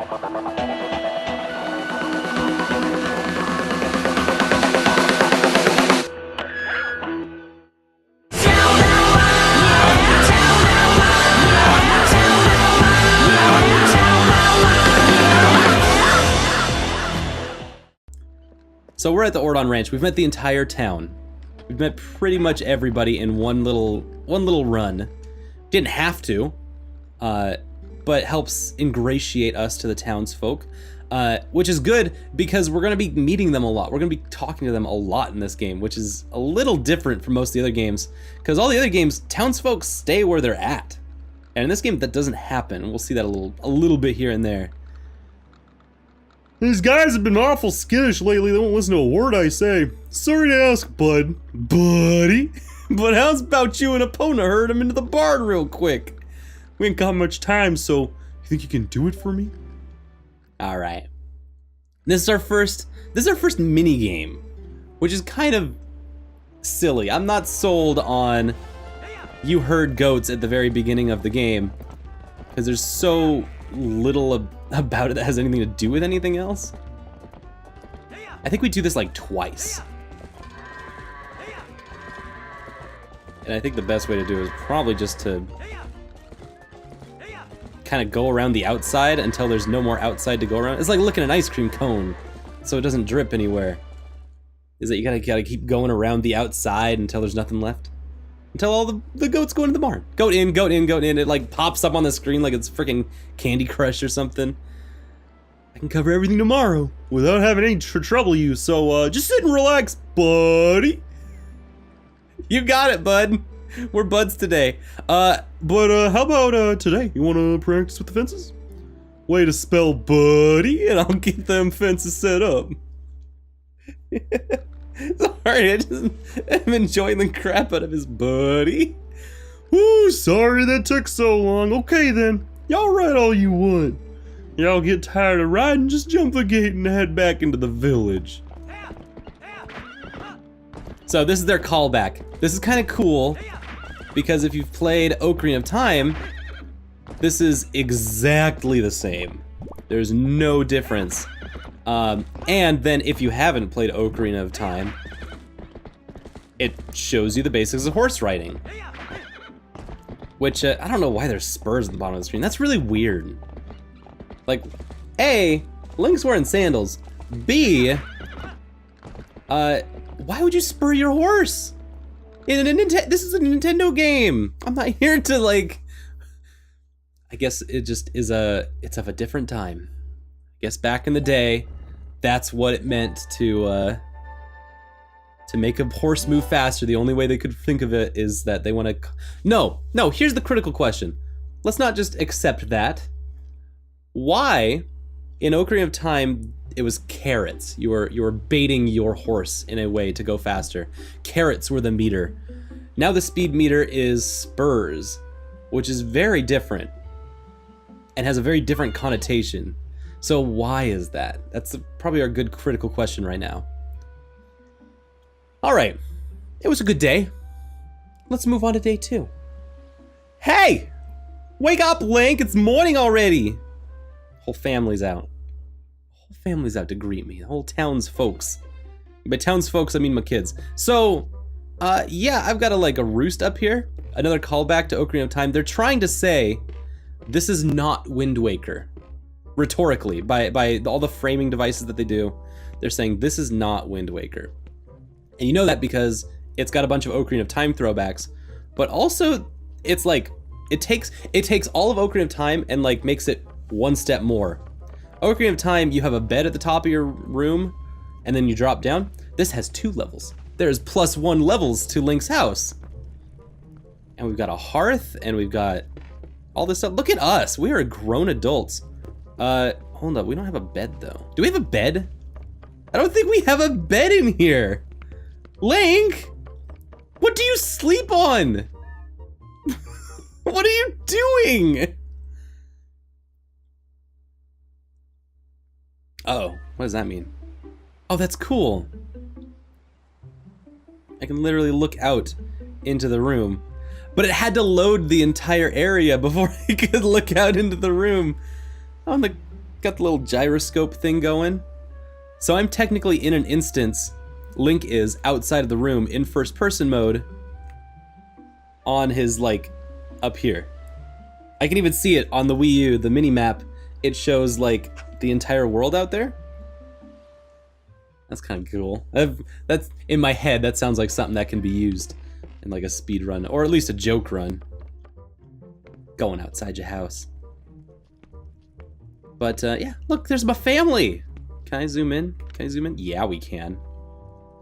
So we're at the Ordon Ranch. We've met the entire town. We've met pretty much everybody in one little run. Didn't have to, but helps ingratiate us to the townsfolk, which is good because we're gonna be meeting them a lot. We're gonna be talking to them a lot in this game, which is a little different from most of the other games, because all the other games, townsfolk stay where they're at. And in this game, that doesn't happen. We'll see that a little bit here and there. These guys have been awful skittish lately. They won't listen to a word I say. Sorry to ask, bud. Buddy? But how's about you and Epona herd him into the barn real quick? We ain't got much time, so you think you can do it for me? Alright. This is our first mini game, which is kind of silly. I'm not sold on you herd goats at the very beginning of the game, because there's so little about it that has anything to do with anything else. I think we do this like twice. And I think the best way to do it is probably just to kind of go around the outside until there's no more outside to go around. It's like looking at an ice cream cone, so it doesn't drip anywhere. Is that you gotta keep going around the outside until there's nothing left? Until all the goats go into the barn. Goat in, goat in, goat in. It like pops up on the screen like it's freaking Candy Crush or something. I can cover everything tomorrow without having any trouble you, so just sit and relax, buddy. You got it, bud. We're buds today. But how about today? You wanna practice with the fences? Way to spell buddy, and I'll get them fences set up. Sorry, I'm enjoying the crap out of his buddy. Ooh, sorry that took so long. Okay then, y'all ride all you want. Y'all get tired of riding, just jump the gate and head back into the village. So this is their callback. This is kind of cool, because if you've played Ocarina of Time, this is exactly the same. There's no difference. And then if you haven't played Ocarina of Time, it shows you the basics of horse riding. Which, I don't know why there's spurs at the bottom of the screen. That's really weird. Like, A, Link's wearing sandals. B, why would you spur your horse? This is a Nintendo game. I'm not here to like, I guess it just is it's of a different time. I guess back in the day, that's what it meant to make a horse move faster. The only way they could think of it is that they want to, no, here's the critical question. Let's not just accept that. Why, in Ocarina of Time, it was carrots. You were baiting your horse in a way to go faster. Carrots were the meter. Now the speed meter is spurs, which is very different and has a very different connotation. So why is that? That's probably our good critical question right now. All right, it was a good day. Let's move on to day 2. Hey, wake up, Link, it's morning already. Whole family's out. Whole family's out to greet me, the whole town's folks. By town's folks, I mean my kids. So, yeah, I've got a roost up here. Another callback to Ocarina of Time. They're trying to say, this is not Wind Waker. Rhetorically, by all the framing devices that they do, they're saying this is not Wind Waker. And you know that because it's got a bunch of Ocarina of Time throwbacks, but also it's like, it takes all of Ocarina of Time and like makes it one step more. Ocarina of Time, you have a bed at the top of your room, and then you drop down. This has 2 levels. There's +1 levels to Link's house. And we've got a hearth, and we've got all this stuff. Look at us, we are grown adults. Hold up, we don't have a bed though. Do we have a bed? I don't think we have a bed in here. Link, what do you sleep on? What are you doing? Uh-oh, what does that mean? Oh, that's cool. I can literally look out into the room, but it had to load the entire area before I could look out into the room. I'm like, Got the little gyroscope thing going. So I'm technically in an instance, Link is outside of the room in first person mode on his, like, up here. I can even see it on the Wii U, the mini map. It shows, like, the entire world out there. That's kind of cool. That's in my head, that sounds like something that can be used in, like, a speed run, or at least a joke run. Going outside your house. But, yeah, look, there's my family. Can I zoom in? Can I zoom in? Yeah, we can.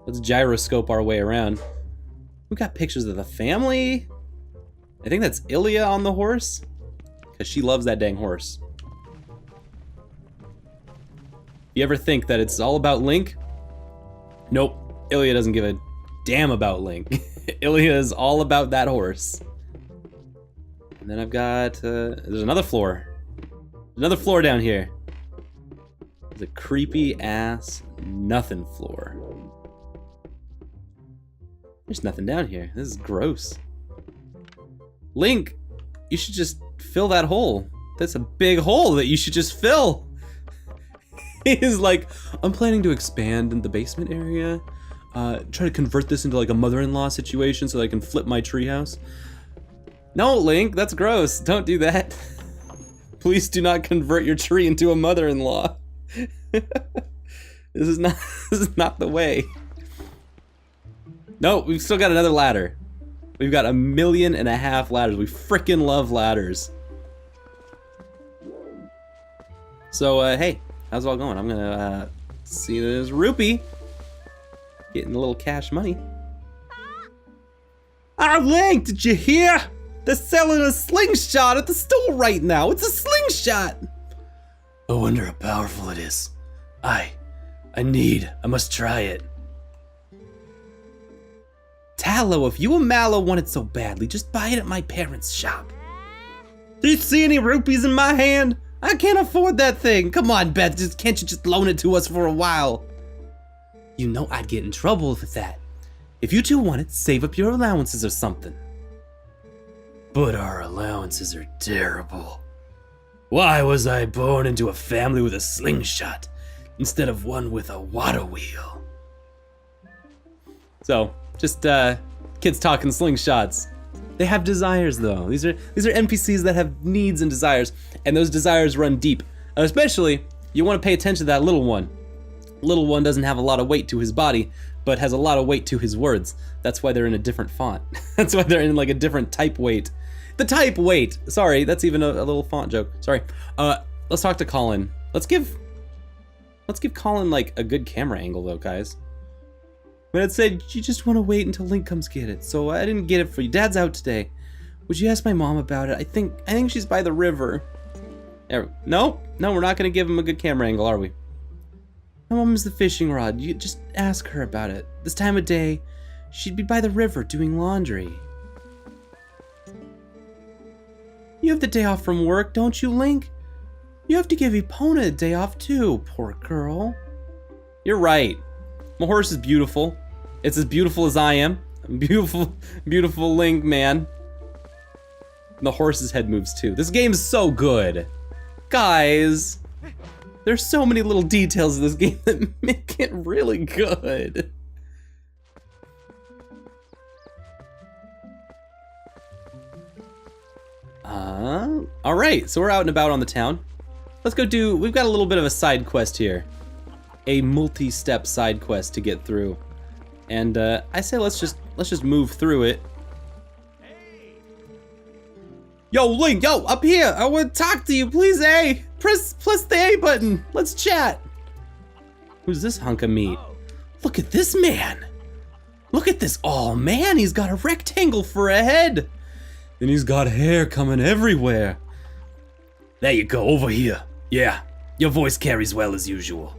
Let's gyroscope our way around. We got pictures of the family. I think that's Ilya on the horse, because she loves that dang horse. You ever think that it's all about Link? Nope, Ilya doesn't give a damn about Link. Ilya is all about that horse. And then I've got, there's another floor. Another floor down here. It's a creepy ass nothing floor. There's nothing down here. This is gross. Link, you should just fill that hole. That's a big hole that you should just fill. He's like, I'm planning to expand in the basement area. Try to convert this into like a mother-in-law situation so that I can flip my treehouse. No, Link, that's gross. Don't do that. Please do not convert your tree into a mother-in-law. This is not the way. No, we've still got another ladder. We've got 1.5 million ladders. We frickin' love ladders. So, hey, how's it all going? I'm gonna see this rupee. Getting a little cash money. Ah, Link, did you hear? They're selling a slingshot at the store right now. It's a slingshot. I wonder how powerful it is. I must try it. Tallow, if you and Mallow want it so badly, just buy it at my parents' shop. Do you see any rupees in my hand? I can't afford that thing. Come on, Beth, can't you just loan it to us for a while? You know I'd get in trouble with that. If you two want it, save up your allowances or something. But our allowances are terrible. Why was I born into a family with a slingshot instead of one with a water wheel? So, just kids talking slingshots. They have desires though. These are NPCs that have needs and desires, and those desires run deep. And especially, you want to pay attention to that little one. Little one doesn't have a lot of weight to his body, but has a lot of weight to his words. That's why they're in a different font. That's why they're in like a different type weight. The type weight. Sorry, that's even a little font joke. Sorry. Let's talk to Colin. Let's give Colin like a good camera angle though, guys. But it said you just want to wait until Link comes get it, so I didn't get it for you. Dad's out today. Would you ask my mom about it? I think she's by the river. No, we're not gonna give him a good camera angle, are we? My mom is the fishing rod. You just ask her about it. This time of day, she'd be by the river doing laundry. You have the day off from work, don't you, Link? You have to give Epona a day off too, poor girl. You're right. My horse is beautiful. It's as beautiful as I am. Beautiful, beautiful Link, man. The horse's head moves too. This game is so good. Guys, there's so many little details in this game that make it really good. Alright, so we're out and about on the town. Let's go we've got a little bit of a side quest here. A multi-step side quest to get through. And I say let's just move through it. Yo, Link, yo, up here! I want to talk to you, please, A! Press the A button! Let's chat! Who's this hunk of meat? Look at this man! Look at this, oh man, he's got a rectangle for a head! And he's got hair coming everywhere. There you go, over here. Yeah, your voice carries well as usual.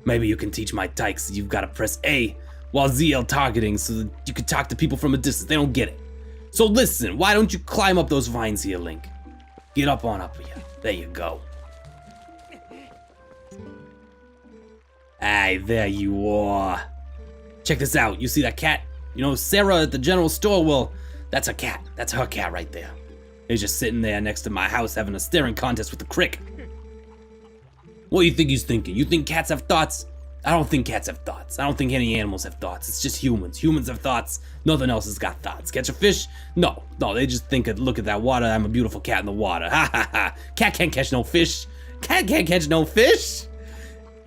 Maybe you can teach my dykes you've got to press A while ZL targeting so that you can talk to people from a distance. They don't get it. So listen, why don't you climb up those vines here, Link? Get up here. There you go. Aye, there you are. Check this out. You see that cat? You know, Sarah at the general store? Well, that's a cat. That's her cat right there. He's just sitting there next to my house having a staring contest with the crick. What do you think he's thinking? You think cats have thoughts? I don't think cats have thoughts. I don't think any animals have thoughts. It's just humans. Humans have thoughts. Nothing else has got thoughts. Catch a fish? No, they just think, look at that water. I'm a beautiful cat in the water. Ha ha ha. Cat can't catch no fish. Cat can't catch no fish.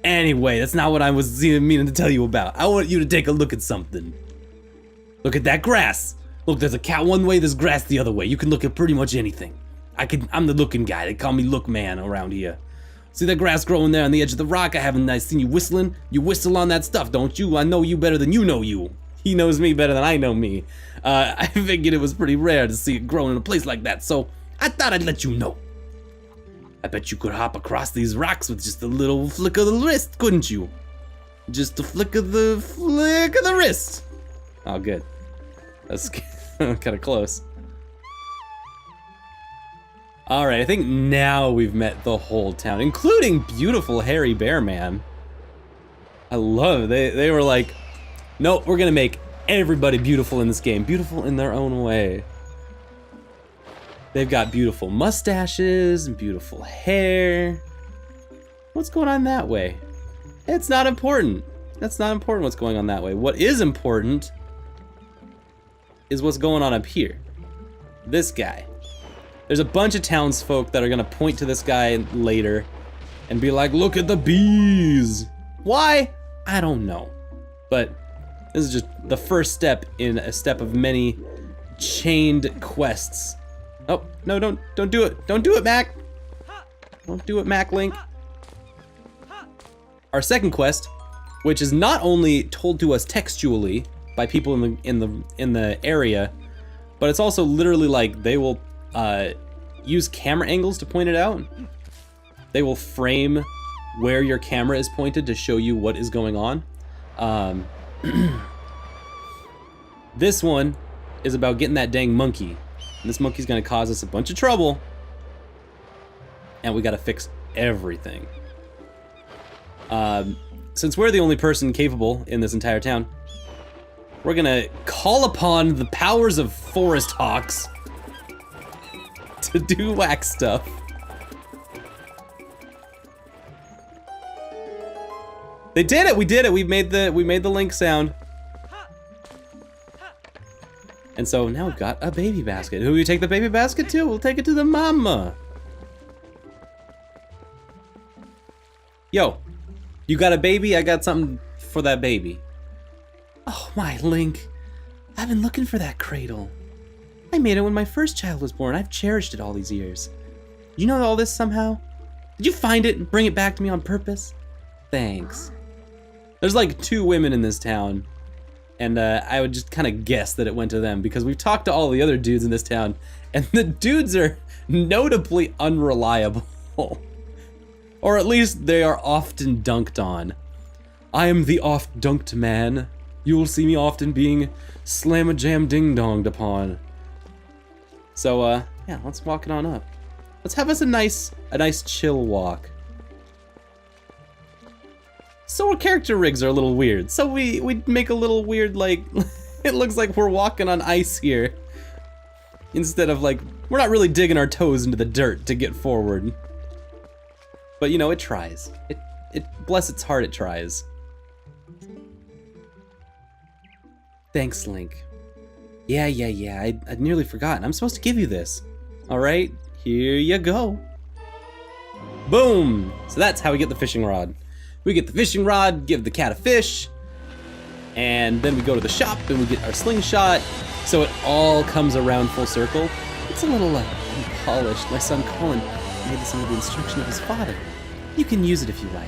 Anyway, that's not what I was even meaning to tell you about. I want you to take a look at something. Look at that grass. Look, there's a cat one way, there's grass the other way. You can look at pretty much anything. I'm the looking guy. They call me Look Man around here. See that grass growing there on the edge of the rock? I haven't seen you whistling. You whistle on that stuff, don't you? I know you better than you know you. He knows me better than I know me. I figured it was pretty rare to see it growing in a place like that, so I thought I'd let you know. I bet you could hop across these rocks with just a little flick of the wrist, couldn't you? Just a flick of the wrist. Oh, good. That's kind of close. All right, I think now we've met the whole town, including beautiful hairy bear man. I love it. They were like, nope, we're gonna make everybody beautiful in this game, beautiful in their own way. They've got beautiful mustaches and beautiful hair. What's going on that way? It's not important. That's not important what's going on that way. What is important is what's going on up here. This guy. There's a bunch of townsfolk that are gonna point to this guy later and be like, look at the bees. Why? I don't know. But this is just the first step in a step of many chained quests. Oh, no, don't do it. Don't do it, Mac. Don't do it, Mac Link. Our second quest, which is not only told to us textually by people in the area, but it's also literally like they will use camera angles to point it out. They will frame where your camera is pointed to show you what is going on. This one is about getting that dang monkey. And this monkey's gonna cause us a bunch of trouble, and we gotta fix everything. Since we're the only person capable in this entire town, we're gonna call upon the powers of forest hawks to do whack stuff. They did it! We did it! We made the link sound. And so now we've got a baby basket. Who do we take the baby basket to? We'll take it to the mama. Yo, you got a baby? I got something for that baby. Oh my, Link. I've been looking for that cradle. I made it when my first child was born. I've cherished it all these years. You know all this somehow? Did you find it and bring it back to me on purpose? Thanks. There's like 2 women in this town. And I would just kind of guess that it went to them because we've talked to all the other dudes in this town, and the dudes are notably unreliable. Or at least they are often dunked on. I am the oft-dunked man. You will see me often being slam-a-jam-ding-donged upon. So, yeah, let's walk it on up. Let's have us a nice chill walk. So our character rigs are a little weird. So we make a little weird, like, it looks like we're walking on ice here. Instead of like, we're not really digging our toes into the dirt to get forward. But you know, it tries. It bless its heart, it tries. Thanks, Link. Yeah, I'd nearly forgotten. I'm supposed to give you this. All right, here you go. Boom! So that's how we get the fishing rod. We get the fishing rod, give the cat a fish, and then we go to the shop and we get our slingshot, so it all comes around full circle. It's a little unpolished. My son Colin made this under the instruction of his father. You can use it if you like.